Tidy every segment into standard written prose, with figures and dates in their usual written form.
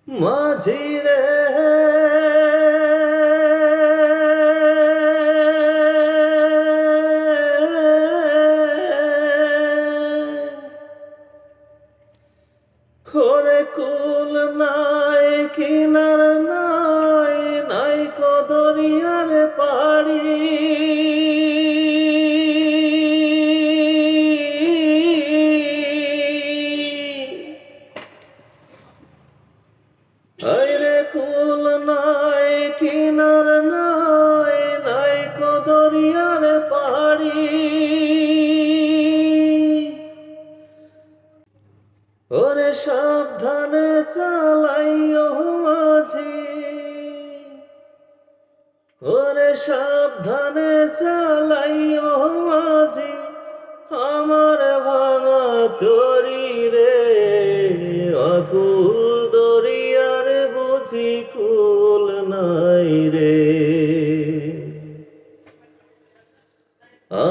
মাঝি রে ওরে কুল নাই কিনার নাই নাই কদরিয়ার পাড়ি আইরে কুল নাই কিনার নাই নাই কদরিয়ার পাড়ি ওরে সাবধানে চালাইও মাঝি ওরে সাবধানে চালাইও মাঝি আমার ভাঙা তরি রে অকুল দরিয়ার বুঝি কুল নাই রে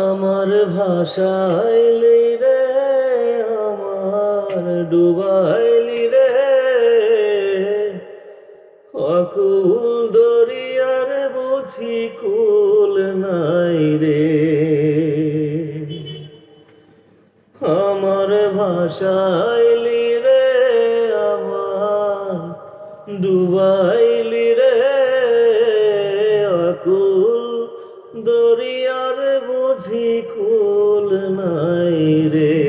আমার ভাষাইলি রে আমার ডুবাইলি রে অকুল দরিয়ার বুঝি কুল নাই রে আমার ভাষাইলি রে আমার ডুবাইলি রে অকুল দরিয়ার বুঝি কুল নাই রে।